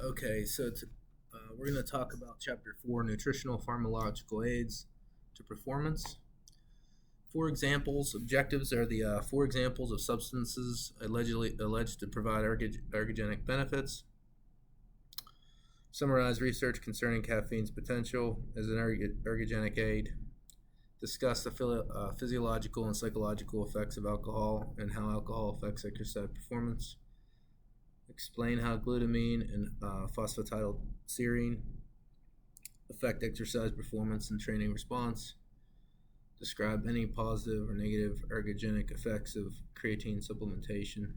We're going to talk about Chapter 4, Nutritional Pharmacological Aids to Performance. Four examples. Objectives are the four examples of substances alleged to provide ergogenic benefits. Summarize research concerning caffeine's potential as an ergogenic aid. Discuss the physiological and psychological effects of alcohol and how alcohol affects exercise performance. Explain how glutamine and phosphatidylserine affect exercise performance and training response. Describe any positive or negative ergogenic effects of creatine supplementation.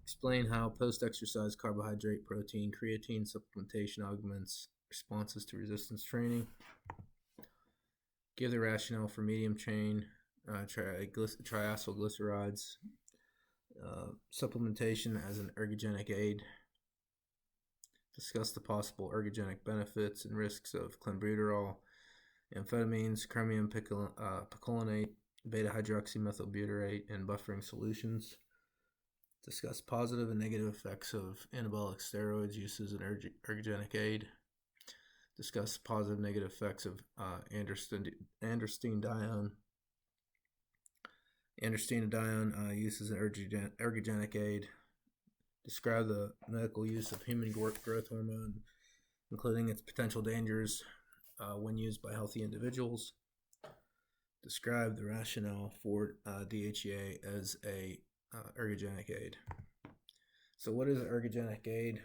Explain how post-exercise carbohydrate, protein, creatine supplementation augments responses to resistance training. Give the rationale for medium chain triacylglycerides supplementation as an ergogenic aid. Discuss the possible ergogenic benefits and risks of clenbuterol, amphetamines, chromium picolinate, beta-hydroxymethylbutyrate, and buffering solutions. Discuss positive and negative effects of anabolic steroids use as an ergogenic aid. Discuss positive and negative effects of androstenedione. Androstenedione use as an ergogenic aid. Describe the medical use of human growth hormone, including its potential dangers when used by healthy individuals. Describe the rationale for DHEA as a ergogenic aid. So what is an ergogenic aid?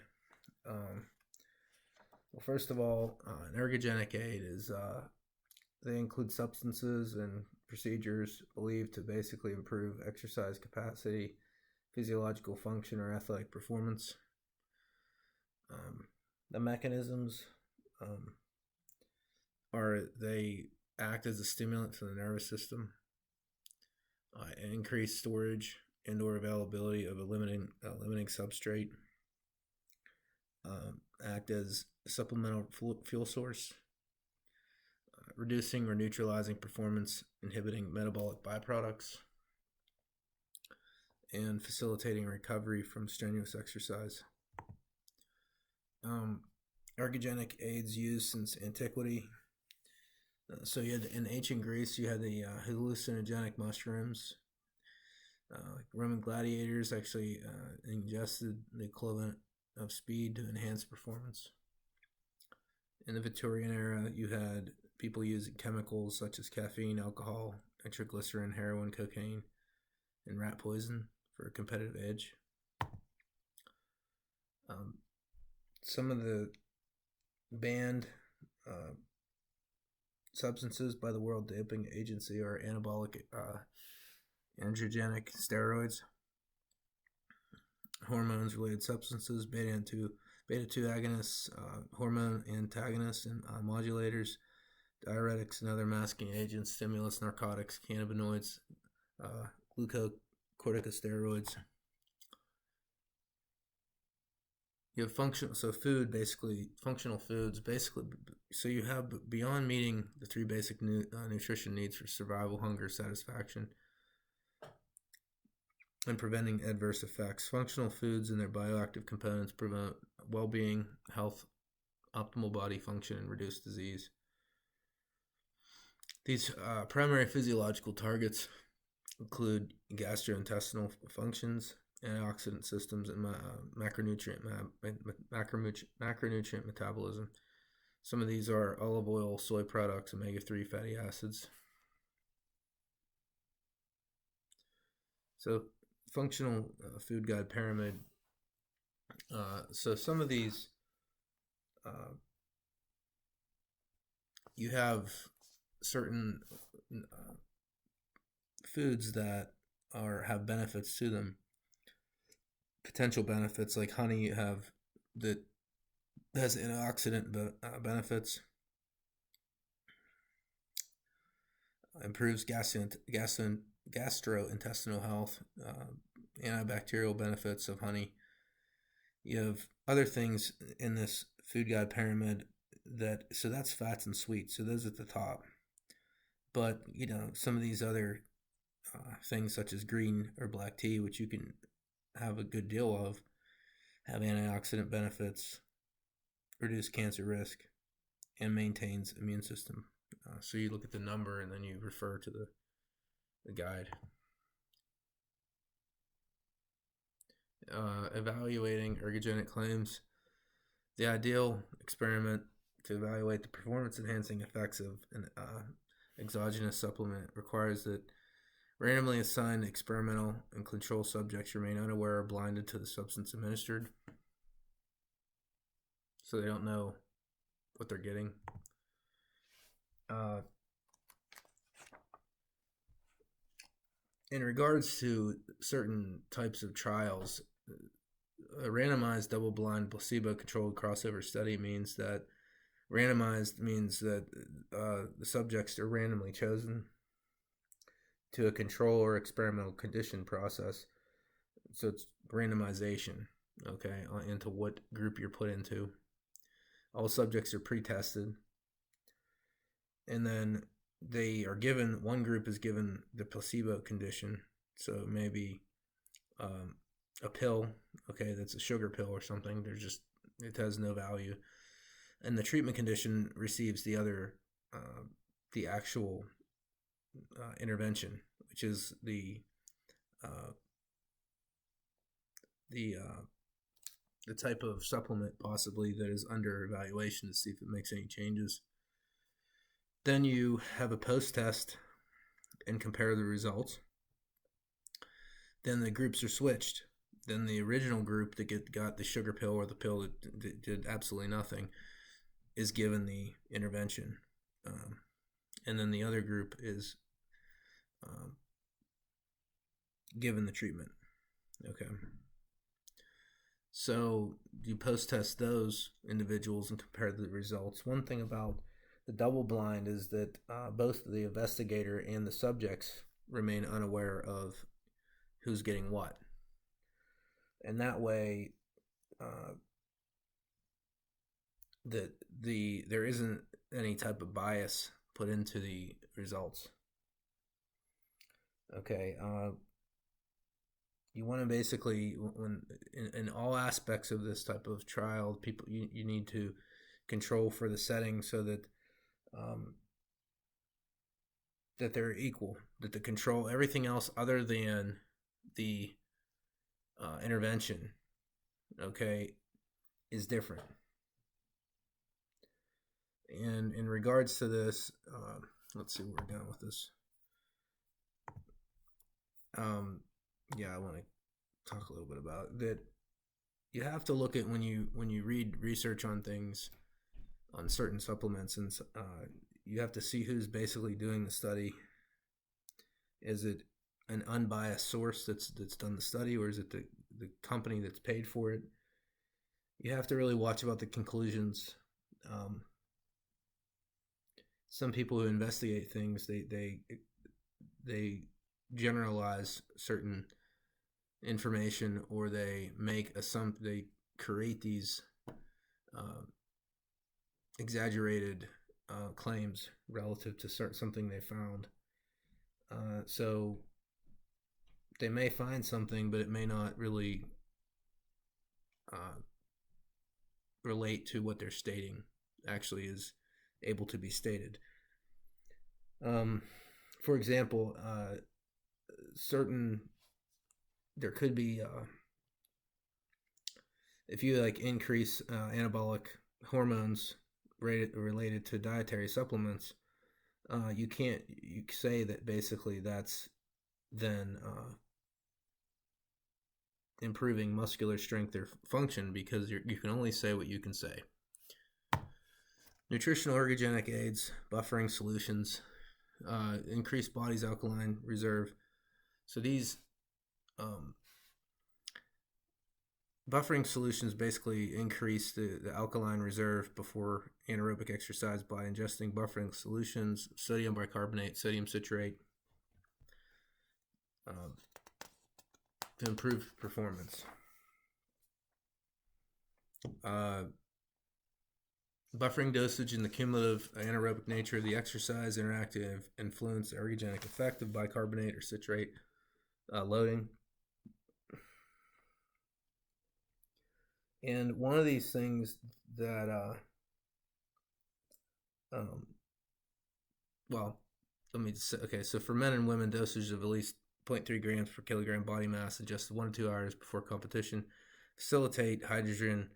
Well, first of all, an ergogenic aid is they include substances and procedures believed to basically improve exercise capacity, physiological function, or athletic performance. The mechanisms are they act as a stimulant to the nervous system, increase storage and/or availability of a limiting substrate, act as a supplemental fuel source, reducing or neutralizing performance inhibiting metabolic byproducts, and facilitating recovery from strenuous exercise. Ergogenic aids used since antiquity. So you had in ancient Greece, you had the hallucinogenic mushrooms. Roman gladiators actually ingested the equivalent of speed to enhance performance. In the Victorian era, you had people using chemicals such as caffeine, alcohol, nitroglycerin, heroin, cocaine, and rat poison for a competitive edge. Some of the banned substances by the World Doping Agency are anabolic androgenic steroids, hormones-related substances, beta-2 agonists, hormone antagonists and modulators, diuretics and other masking agents, stimulants, narcotics, cannabinoids, glucocorticosteroids. You have functional foods. So you have, beyond meeting the three basic nutrition needs for survival, hunger, satisfaction, and preventing adverse effects, functional foods and their bioactive components promote well-being, health, optimal body function, and reduce disease. These primary physiological targets include gastrointestinal functions, antioxidant systems, and macronutrient metabolism. Some of these are olive oil, soy products, omega-3 fatty acids. So functional food guide pyramid. So some of these, you have certain foods that have benefits to them. Potential benefits, like honey, you have that has antioxidant benefits, improves gastrointestinal health, antibacterial benefits of honey. You have other things in this food guide pyramid so that's fats and sweets, so those at the top. But some of these other things such as green or black tea, which you can have a good deal of, have antioxidant benefits, reduce cancer risk, and maintains immune system. So you look at the number and then you refer to the guide. Evaluating ergogenic claims. The ideal experiment to evaluate the performance-enhancing effects of an exogenous supplement requires that randomly assigned experimental and control subjects remain unaware or blinded to the substance administered, so they don't know what they're getting. In regards to certain types of trials, a randomized double-blind placebo-controlled crossover study means that randomized means that the subjects are randomly chosen to a control or experimental condition process. So it's randomization, okay, into what group you're put into. All subjects are pre-tested, and then they are given, one group is given the placebo condition, so maybe a pill, okay, that's a sugar pill or something. It has no value, and the treatment condition receives the other, the actual intervention, which is the type of supplement possibly that is under evaluation to see if it makes any changes. Then you have a post-test and compare the results. Then the groups are switched. Then the original group that got the sugar pill or the pill that did absolutely nothing is given the intervention. And then the other group is given the treatment. Okay. So you post-test those individuals and compare the results. One thing about the double-blind is that both the investigator and the subjects remain unaware of who's getting what. And that way, there isn't any type of bias put into the results. Okay. You want to basically, when in all aspects of this type of trial, people you need to control for the setting so that that they're equal, that the control, everything else other than the intervention, okay, is different. And in regards to this, let's see where we're going with this. I want to talk a little bit about that. You have to look at when you read research on things, on certain supplements, and you have to see who's basically doing the study. Is it an unbiased source that's done the study, or is it the company that's paid for it? You have to really watch about the conclusions. Some people who investigate things, they generalize certain information, or they they create these exaggerated claims relative to something they found. So they may find something, but it may not really relate to what they're stating actually is able to be stated. For example, there could be, if you increase anabolic hormones related to dietary supplements, you say that basically that's then improving muscular strength or function, because you can only say what you can say. Nutritional ergogenic aids, buffering solutions, increase body's alkaline reserve. So these buffering solutions basically increase the alkaline reserve before anaerobic exercise by ingesting buffering solutions, sodium bicarbonate, sodium citrate, to improve performance. Buffering dosage and the cumulative anaerobic nature of the exercise interactive influence the ergogenic effect of bicarbonate or citrate loading. And one of these things that, um, well, let me just say, okay, so for men and women, dosage of at least 0.3 grams per kilogram body mass adjusted 1 to 2 hours before competition facilitate hydrogen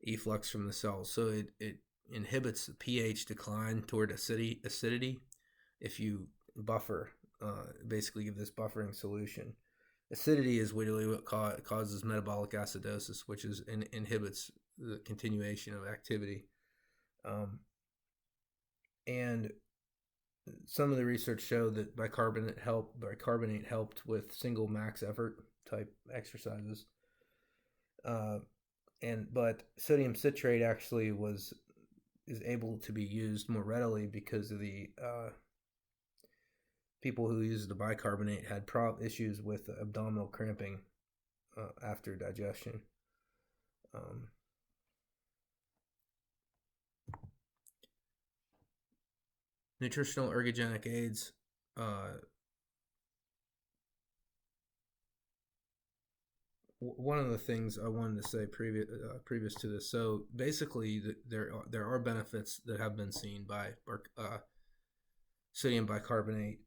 efflux from the cells. So it inhibits the pH decline toward acidity if you buffer, basically give this buffering solution. Acidity is really what causes metabolic acidosis, which inhibits the continuation of activity. And some of the research showed that bicarbonate helped with single max effort type exercises. But sodium citrate actually is able to be used more readily because of the people who used the bicarbonate had issues with abdominal cramping after digestion. Nutritional ergogenic aids. One of the things I wanted to say previous to this. So basically, there are benefits that have been seen by sodium bicarbonate.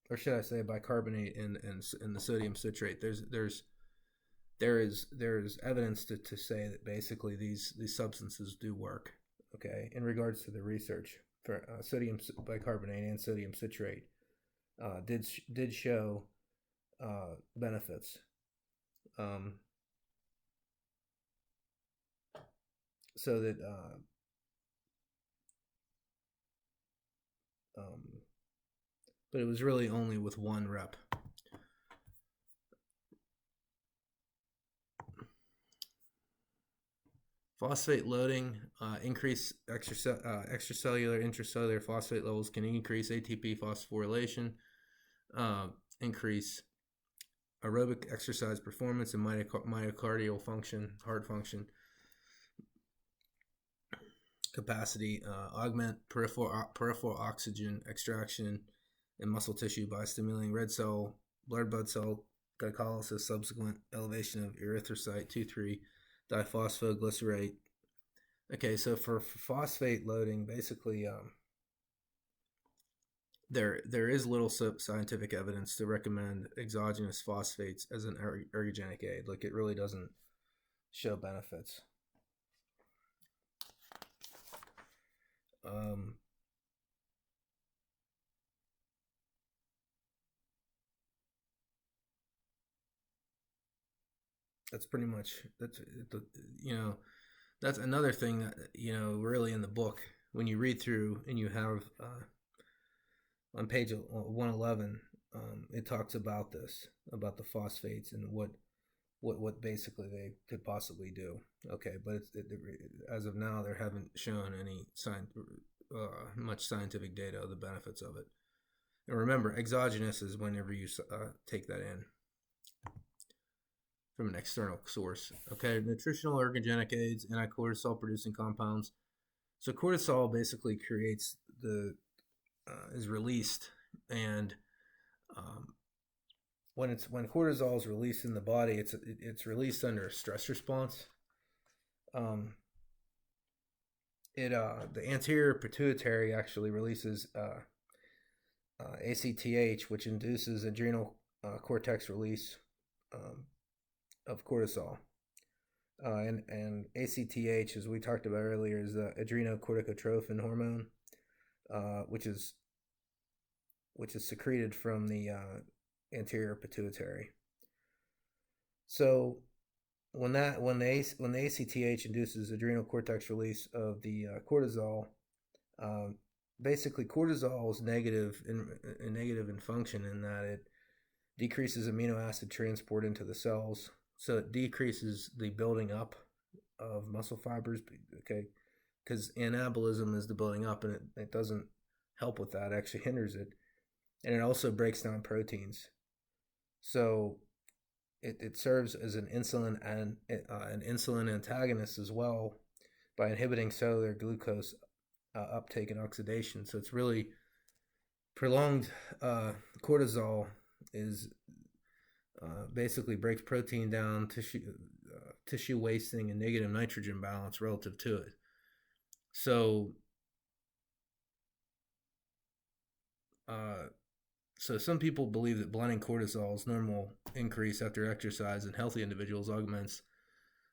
Or should I say bicarbonate and the sodium citrate? There is evidence to say that basically these substances do work. Okay, in regards to the research for sodium bicarbonate and sodium citrate, did show benefits. So that but it was really only with one rep. Phosphate loading, increase extracellular, intracellular phosphate levels can increase ATP phosphorylation, increase aerobic exercise performance and myocardial function, heart function, capacity, augment peripheral oxygen extraction in muscle tissue by stimulating red blood cell glycolysis, subsequent elevation of erythrocyte 2,3 diphosphoglycerate. Okay, so for phosphate loading, basically, there is little scientific evidence to recommend exogenous phosphates as an ergogenic aid. Like, it really doesn't show benefits. That's pretty much that's another thing that really in the book when you read through and you have on page 111 it talks about the phosphates and what basically they could possibly do. Okay, but as of now there haven't shown any much scientific data of the benefits of it. And remember, exogenous is whenever you take that in from an external source. Okay, nutritional ergogenic aids, anti-cortisol producing compounds. So cortisol basically creates is released, and when cortisol is released in the body, it's released under a stress response. The anterior pituitary actually releases ACTH, which induces adrenal cortex release of cortisol. And ACTH, as we talked about earlier, is the adrenocorticotrophin hormone, which is secreted from the anterior pituitary. So when the ACTH induces adrenal cortex release of the cortisol, basically cortisol is negative in function in that it decreases amino acid transport into the cells. So it decreases the building up of muscle fibers, okay? Because anabolism is the building up, and it doesn't help with that. It actually hinders it. And it also breaks down proteins. So it serves as an insulin antagonist as well by inhibiting cellular glucose uptake and oxidation. So it's really Prolonged cortisol is basically breaks protein down, tissue wasting, and negative nitrogen balance relative to it. So, uh, so some people believe that blunting cortisol's normal increase after exercise in healthy individuals augments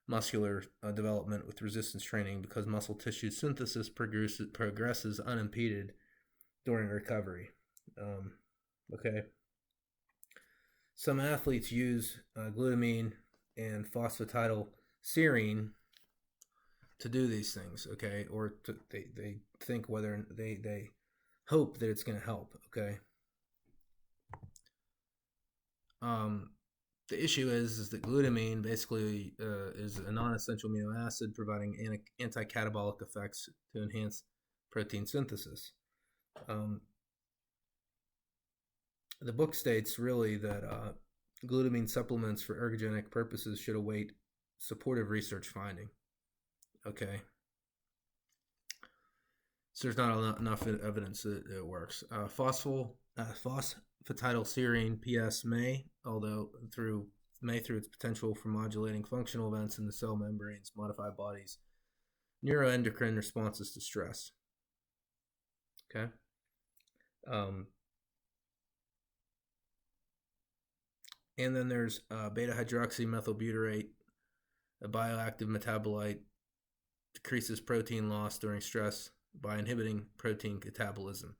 muscular development with resistance training because muscle tissue synthesis progresses unimpeded during recovery. Okay. Some athletes use glutamine and phosphatidylserine to do these things, okay, or they think whether they hope that it's going to help, okay. Um, the issue is that glutamine basically is a non-essential amino acid providing anti-catabolic effects to enhance protein synthesis. The book states really that glutamine supplements for ergogenic purposes should await supportive research finding. Okay. So there's not enough evidence that it works. Phosphatidylserine (PS) through its potential for modulating functional events in the cell membranes, modify bodies neuroendocrine responses to stress. Okay. And then there's beta hydroxymethylbutyrate, a bioactive metabolite, decreases protein loss during stress by inhibiting protein catabolism.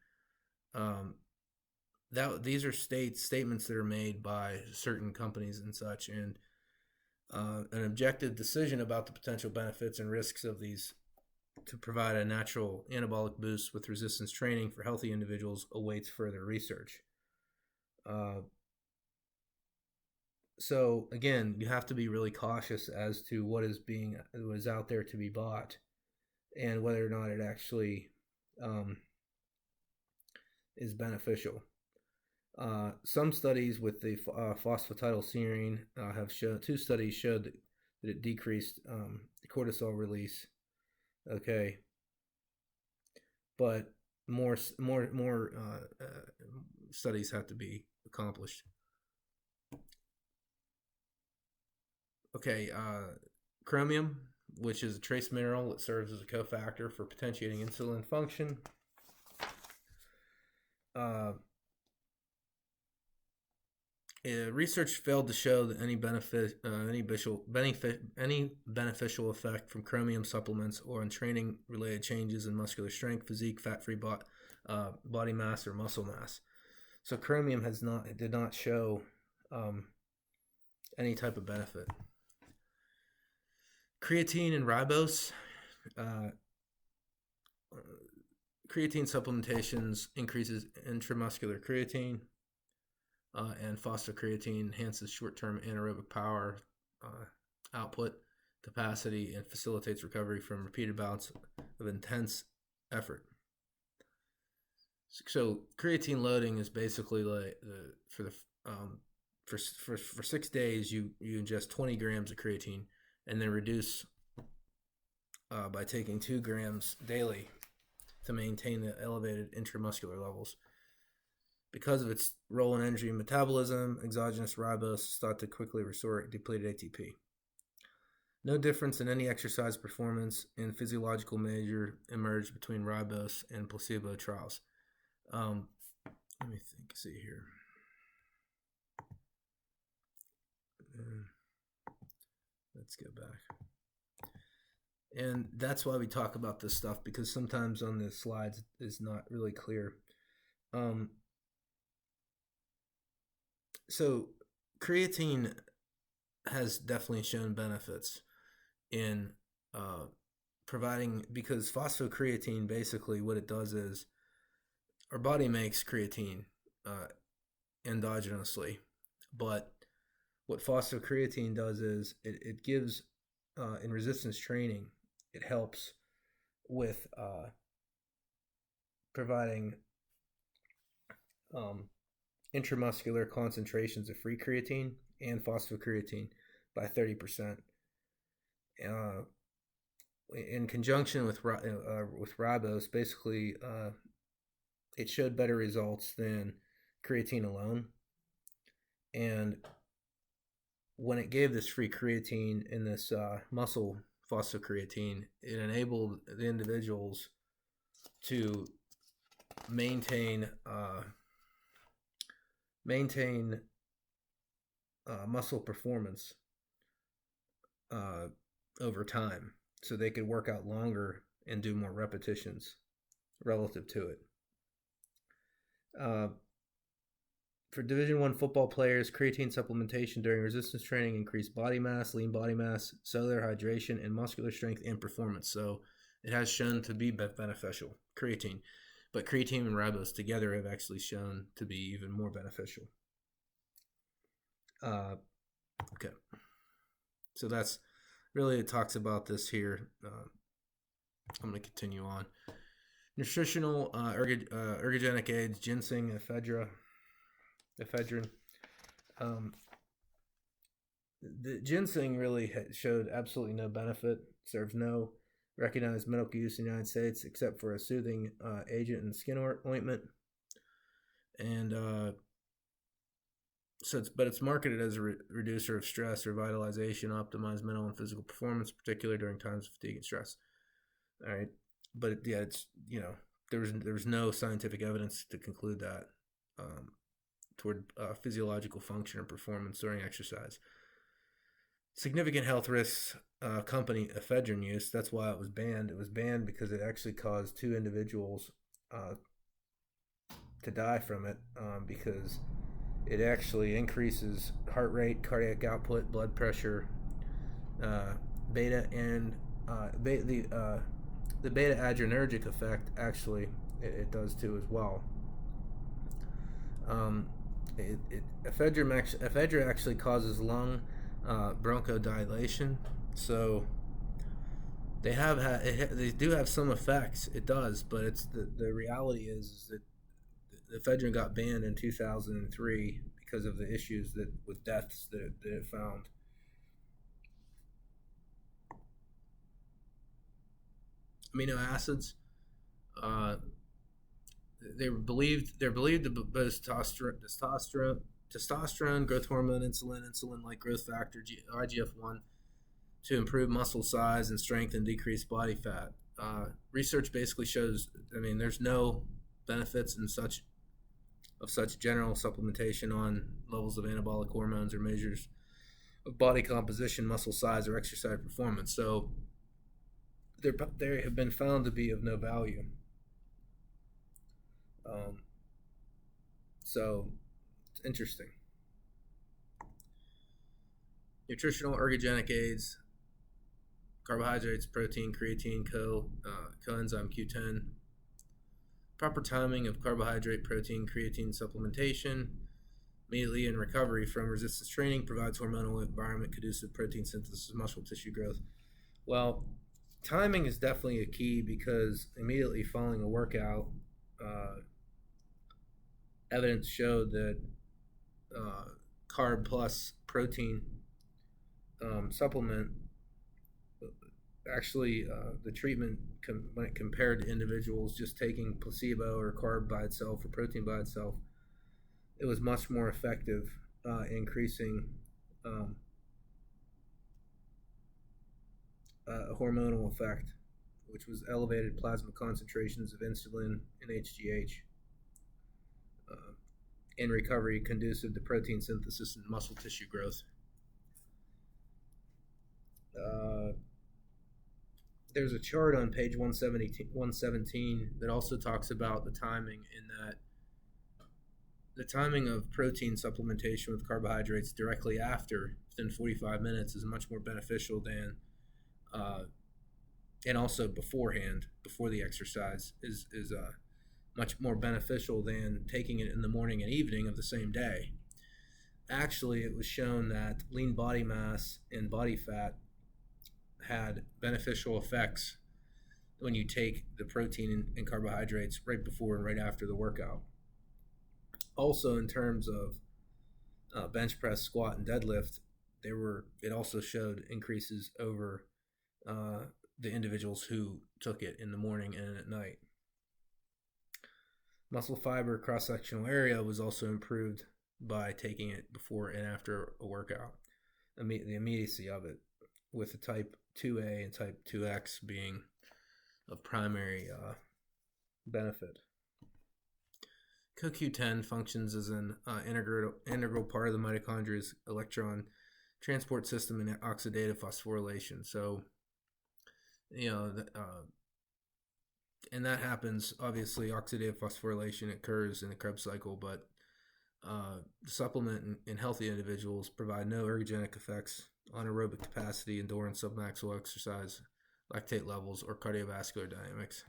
These are statements that are made by certain companies and such, and an objective decision about the potential benefits and risks of these to provide a natural anabolic boost with resistance training for healthy individuals awaits further research. So again, you have to be really cautious as to what is out there to be bought, and whether or not it actually is beneficial. Some studies with the phosphatidylserine have shown, 2 studies showed that it decreased cortisol release. Okay, but more studies have to be accomplished. Okay, chromium, which is a trace mineral that serves as a cofactor for potentiating insulin function. Research failed to show that any beneficial effect from chromium supplements or on training-related changes in muscular strength, physique, fat-free body mass, or muscle mass. So chromium did not show any type of benefit. Creatine and ribose. Creatine supplementations increases intramuscular creatine, and phosphocreatine enhances short-term anaerobic power output capacity and facilitates recovery from repeated bouts of intense effort. So creatine loading is basically like for 6 days you ingest 20 grams of creatine and then reduce by taking 2 grams daily to maintain the elevated intramuscular levels. Because of its role in energy and metabolism, exogenous ribose is thought to quickly restore depleted ATP. No difference in any exercise performance and physiological measure emerged between ribose and placebo trials. Let me see here. Let's go back. And that's why we talk about this stuff, because sometimes on the slides it's not really clear. So creatine has definitely shown benefits in providing, because phosphocreatine, basically what it does is our body makes creatine endogenously, but what phosphocreatine does is it gives in resistance training, it helps with providing intramuscular concentrations of free creatine and phosphocreatine by 30%. In conjunction with ribose, basically it showed better results than creatine alone. And when it gave this free creatine in this muscle phosphocreatine, it enabled the individuals to maintain maintain muscle performance uh, over time, so they could work out longer and do more repetitions relative to it. Uh, for Division I football players, creatine supplementation during resistance training increased body mass, lean body mass, cellular hydration, and muscular strength and performance. So it has shown to be beneficial, creatine. But creatine and ribose together have actually shown to be even more beneficial. Okay. So that's really, it talks about this here. I'm going to continue on. Nutritional ergogenic aids, ginseng, ephedrine. The ginseng really showed absolutely no benefit, serves no recognized medical use in the United States except for a soothing agent in skin ointment. And but it's marketed as a reducer of stress, revitalization, optimize mental and physical performance, particularly during times of fatigue and stress. All right, but yeah, it's there's no scientific evidence to conclude that toward physiological function or performance during exercise. Significant health risks accompany ephedrine use. That's why it was banned. It was banned because it actually caused 2 individuals to die from it because it actually increases heart rate, cardiac output, blood pressure, beta, and the beta adrenergic effect. Actually, it does too as well. Ephedra actually causes lung bronchodilation, so they do have some effects. It does, but it's the reality is that the ephedrine got banned in 2003 because of the issues that with deaths that it found. Amino acids, uh, they're believed to boost testosterone, growth hormone, insulin like growth factor, IGF-1, to improve muscle size and strength and decrease body fat. Research basically shows, there's no benefits in such general supplementation on levels of anabolic hormones or measures of body composition, muscle size, or exercise performance. So they have been found to be of no value. So it's interesting. Nutritional ergogenic aids, carbohydrates, protein, creatine, coenzyme Q10. Proper timing of carbohydrate, protein, creatine supplementation immediately in recovery from resistance training provides hormonal environment conducive protein synthesis, muscle tissue growth. Well, timing is definitely a key because immediately following a workout, evidence showed that carb plus protein supplement actually the treatment when it compared to individuals just taking placebo or carb by itself or protein by itself, it was much more effective increasing a hormonal effect, which was elevated plasma concentrations of insulin and HGH in recovery conducive to protein synthesis and muscle tissue growth. There's a chart on page 117 that also talks about the timing, in that the timing of protein supplementation with carbohydrates directly after, within 45 minutes, is much more beneficial than, and also beforehand, before the exercise, is much more beneficial than taking it in the morning and evening of the same day. Actually, it was shown that lean body mass and body fat had beneficial effects when you take the protein and carbohydrates right before and right after the workout. Also, in terms of bench press, squat, and deadlift, it also showed increases over the individuals who took it in the morning and at night. Muscle fiber cross-sectional area was also improved by taking it before and after a workout, the immediacy of it, with the type 2A and type 2X being of primary benefit. CoQ10 functions as an integral part of the mitochondria's electron transport system in oxidative phosphorylation. So, and that happens, obviously, oxidative phosphorylation occurs in the Krebs cycle, but the supplement in healthy individuals provide no ergogenic effects on aerobic capacity, endurance, submaximal exercise, lactate levels, or cardiovascular dynamics.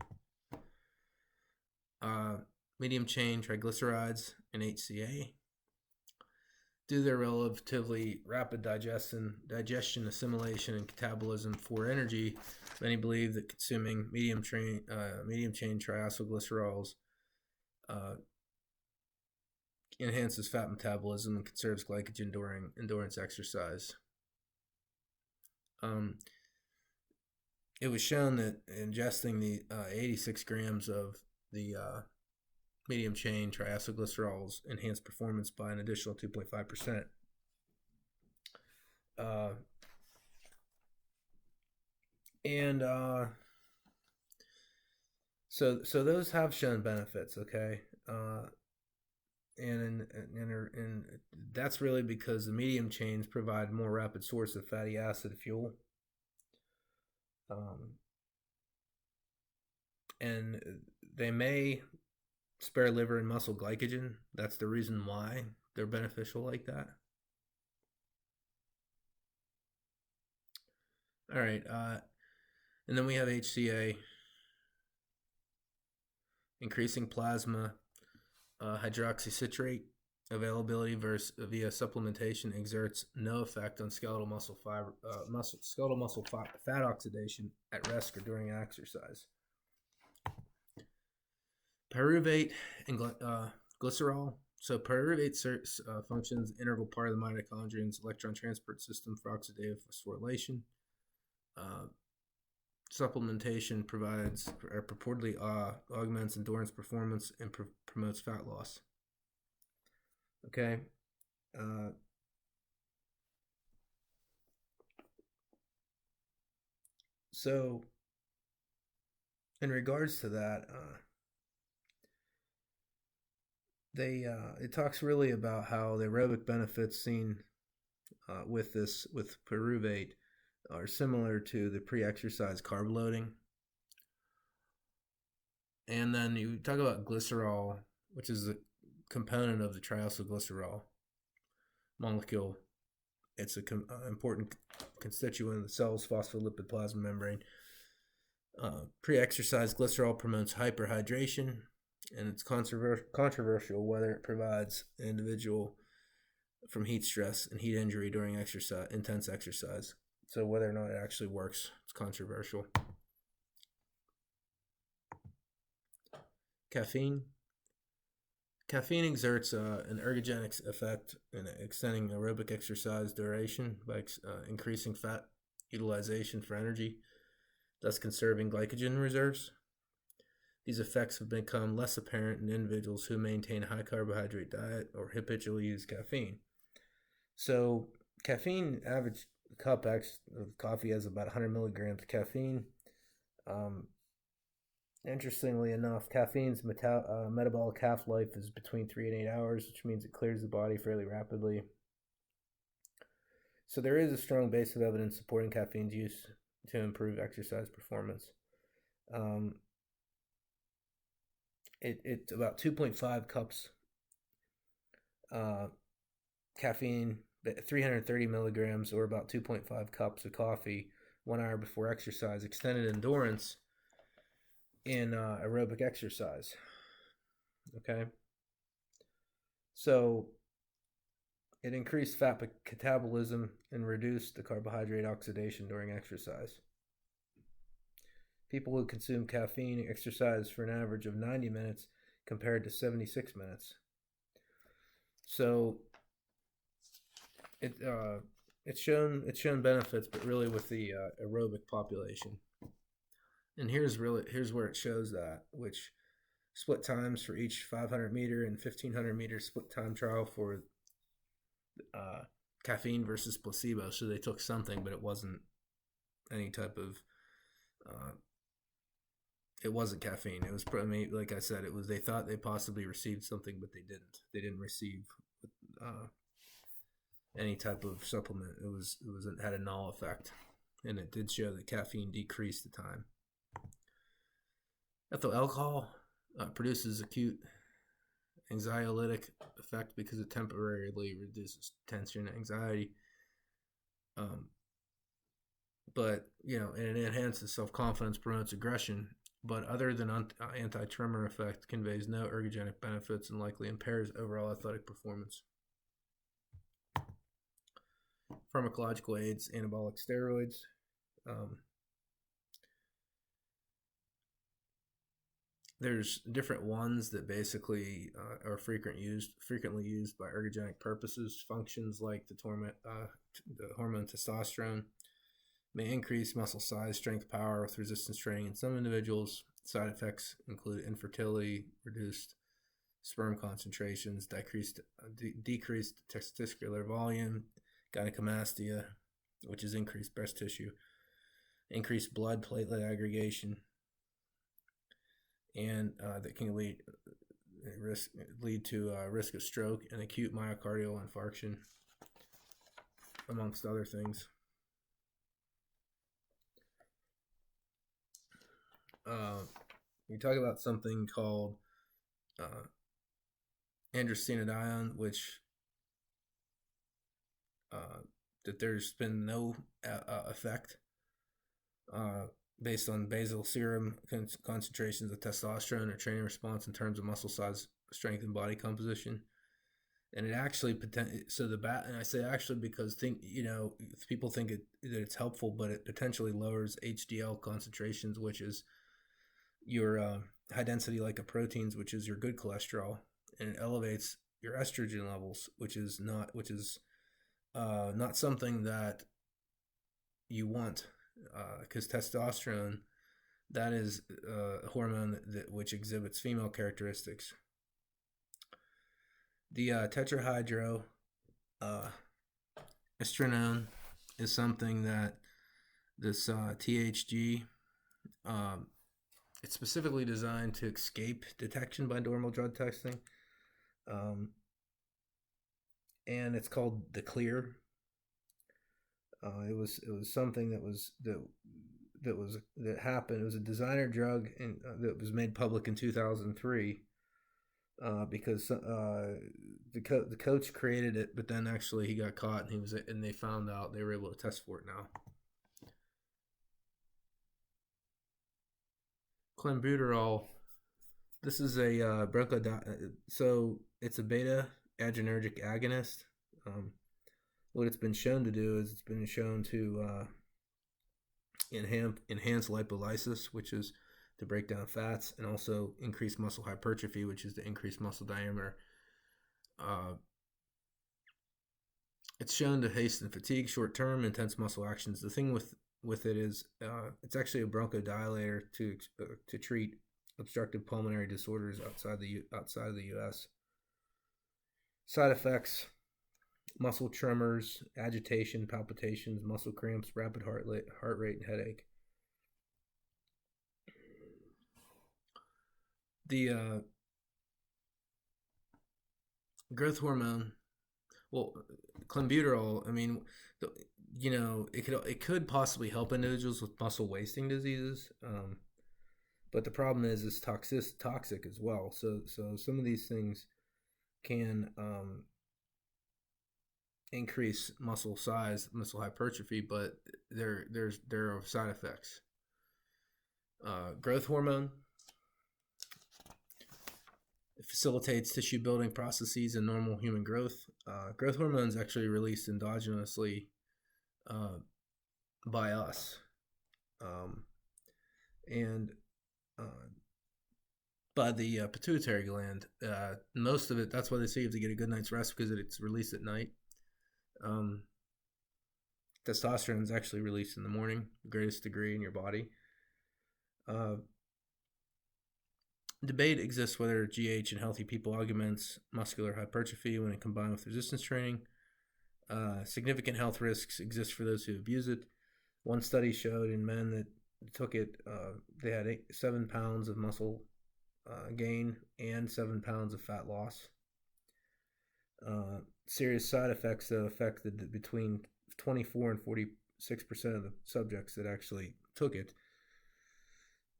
Medium chain triglycerides and HCA. Due to their relatively rapid digestion, assimilation, and catabolism for energy, many believe that consuming medium chain triacylglycerols enhances fat metabolism and conserves glycogen during endurance exercise. It was shown that ingesting the 86 grams of the medium chain triacylglycerols enhanced performance by an additional 2.5%. So those have shown benefits, okay? And that's really because the medium chains provide more rapid source of fatty acid fuel. And they may spare liver and muscle glycogen. That's the reason why they're beneficial like that. All right, and then we have HCA, increasing plasma hydroxycitrate availability via supplementation exerts no effect on skeletal muscle fat oxidation at rest or during exercise. Pyruvate and glycerol. So pyruvate functions integral part of the mitochondria's electron transport system for oxidative phosphorylation. Supplementation provides or purportedly augments endurance performance and promotes fat loss. Okay. So in regards to that, it talks really about how the aerobic benefits seen with pyruvate are similar to the pre-exercise carb loading. And then you talk about glycerol, which is a component of the triacylglycerol molecule. It's an important constituent of the cell's phospholipid plasma membrane. Pre-exercise glycerol promotes hyperhydration, and it's controversial whether it provides an individual from heat stress and heat injury during intense exercise. So whether or not it actually works, it's controversial. Caffeine. Caffeine exerts an ergogenic effect in extending aerobic exercise duration by increasing fat utilization for energy, thus conserving glycogen reserves. These effects have become less apparent in individuals who maintain a high carbohydrate diet or habitually use caffeine. So caffeine, average cup of coffee has about 100 milligrams of caffeine. Interestingly enough, caffeine's metabolic half-life is between 3 and 8 hours, which means it clears the body fairly rapidly. So there is a strong base of evidence supporting caffeine's use to improve exercise performance. It's about 2.5 cups caffeine, 330 milligrams, or about 2.5 cups of coffee 1 hour before exercise, extended endurance in aerobic exercise. Okay, so it increased fat catabolism and reduced the carbohydrate oxidation during exercise. People who consume caffeine exercise for an average of 90 minutes compared to 76 minutes. So it's shown benefits, but really with the aerobic population. And here's where it shows that, which split times for each 500-meter and 1,500-meter split time trial for uh, caffeine versus placebo. So they took something, but it wasn't any type of it wasn't caffeine. It was, I mean, like I said, it was, they thought they possibly received something, but they didn't. They didn't receive uh, any type of supplement. It had a null effect, and it did show that caffeine decreased the time. Ethyl alcohol produces acute anxiolytic effect because it temporarily reduces tension and anxiety. But and it enhances self-confidence, promotes aggression, but other than anti-tremor effect, conveys no ergogenic benefits and likely impairs overall athletic performance. Pharmacological aids, anabolic steroids. There's different ones that basically are frequently used by ergogenic purposes. Functions like the hormone testosterone may increase muscle size, strength, power with resistance training in some individuals. Side effects include infertility, reduced sperm concentrations, decreased testicular volume, gynecomastia, which is increased breast tissue, increased blood platelet aggregation, and that can lead to risk of stroke and acute myocardial infarction, amongst other things. We talk about something called androstenedione, which that there's been no effect based on basal serum concentrations of testosterone or training response in terms of muscle size, strength, and body composition. And it actually and I say actually because people think that it's helpful, but it potentially lowers HDL concentrations, which is your high density lipoproteins, which is your good cholesterol, and it elevates your estrogen levels, which is not something that you want, because testosterone, that is a hormone which exhibits female characteristics. The tetrahydro estrenone is something that this THG, it's specifically designed to escape detection by normal drug testing, and it's called the Clear. It was something that happened. It was a designer drug, and that was made public in 2003. Because the coach created it, but then actually he got caught, and they found out. They were able to test for it now. Clenbuterol. This is a so it's a beta adrenergic agonist. What it's been shown to do is it's been shown to enhance lipolysis, which is to break down fats, and also increase muscle hypertrophy, which is to increase muscle diameter. It's shown to hasten fatigue, short-term, intense muscle actions. The thing with it is it's actually a bronchodilator to treat obstructive pulmonary disorders outside of the U.S. Side effects: muscle tremors, agitation, palpitations, muscle cramps, rapid heart rate, and headache. The growth hormone, well, clenbuterol, I mean, it could possibly help individuals with muscle wasting diseases, but the problem is it's toxic as well. So some of these things can increase muscle size, muscle hypertrophy, but there are side effects. Growth hormone, it facilitates tissue building processes and normal human growth. Growth hormone is actually released endogenously by us, and by the pituitary gland. Most of it, that's why they say you have to get a good night's rest, because it's released at night. Testosterone is actually released in the morning, the greatest degree in your body. Debate exists whether GH in healthy people augments muscular hypertrophy when it combined with resistance training. Significant health risks exist for those who abuse it. One study showed in men that took it, they had 7 pounds of muscle gain and 7 pounds of fat loss. Serious side effects that affected between 24 and 46% of the subjects that actually took it,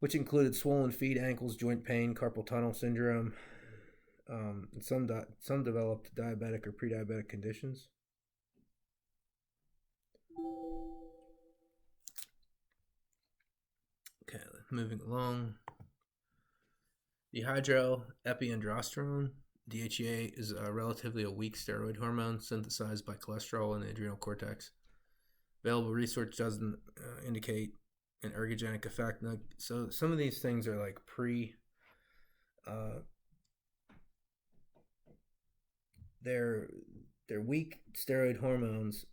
which included swollen feet, ankles, joint pain, carpal tunnel syndrome. Some developed diabetic or pre-diabetic conditions. Okay, moving along. Dehydroepiandrosterone, DHEA, is relatively a weak steroid hormone synthesized by cholesterol in the adrenal cortex. Available research doesn't indicate an ergogenic effect. So some of these things are like they're weak steroid hormones,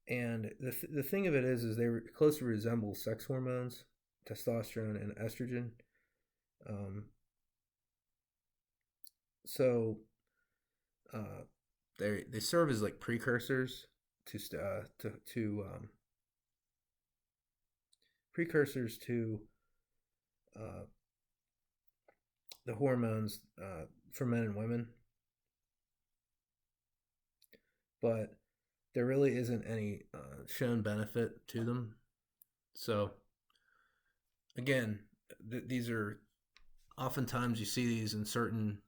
and the thing of it is they closely resemble sex hormones, testosterone and estrogen. So they serve as like precursors to the hormones for men and women, but there really isn't any shown benefit to them. So again, these are oftentimes you see these in certain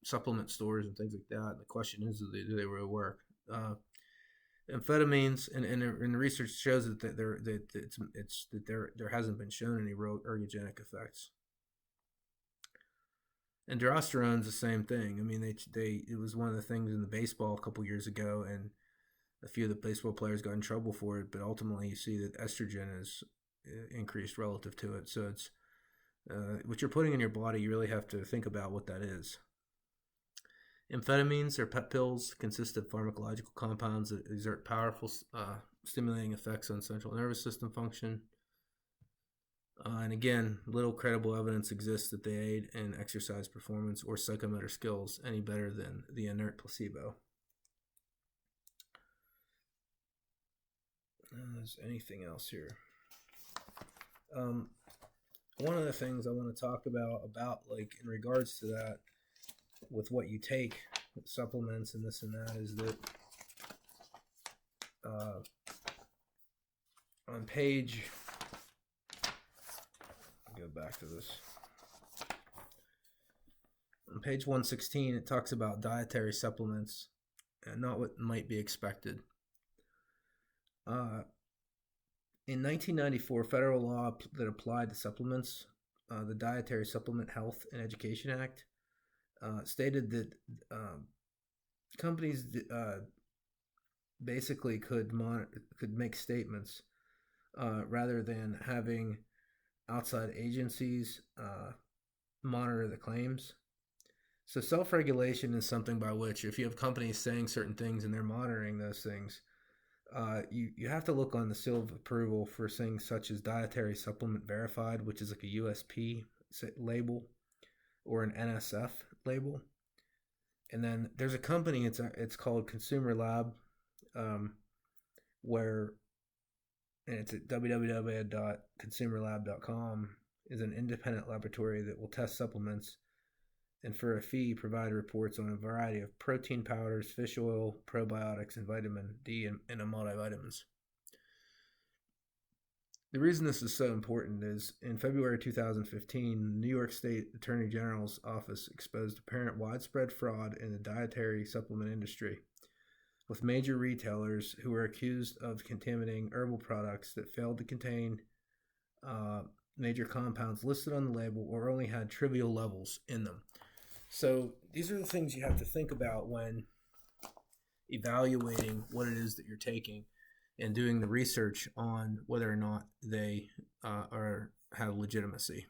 supplement stores and things like that. The question is, do they really work? Amphetamines and the research shows that there hasn't been shown any real ergogenic effects. Androsterone's the same thing. I mean, it was one of the things in the baseball a couple years ago, and a few of the baseball players got in trouble for it. But ultimately, you see that estrogen is increased relative to it. So it's what you're putting in your body. You really have to think about what that is. Amphetamines or pep pills consist of pharmacological compounds that exert powerful stimulating effects on central nervous system function. And again, little credible evidence exists that they aid in exercise performance or psychomotor skills any better than the inert placebo. Is anything else here? One of the things I want to talk about like in regards to that, with what you take, supplements and this and that, is that on page, I'll go back to this. On page 116, it talks about dietary supplements and not what might be expected. In 1994, federal law that applied to supplements, the Dietary Supplement Health and Education Act, stated that companies basically could make statements rather than having outside agencies monitor the claims. So self-regulation is something by which, if you have companies saying certain things and they're monitoring those things, you have to look on the seal of approval for things such as dietary supplement verified, which is like a USP label or an NSF label. And then there's a company, it's called Consumer Lab, where, and it's at www.consumerlab.com, is an independent laboratory that will test supplements and for a fee provide reports on a variety of protein powders, fish oil, probiotics, and vitamin D and multivitamins. The reason this is so important is in February 2015, the New York State Attorney General's office exposed apparent widespread fraud in the dietary supplement industry, with major retailers who were accused of contaminating herbal products that failed to contain major compounds listed on the label or only had trivial levels in them. So these are the things you have to think about when evaluating what it is that you're taking and doing the research on whether or not they have legitimacy.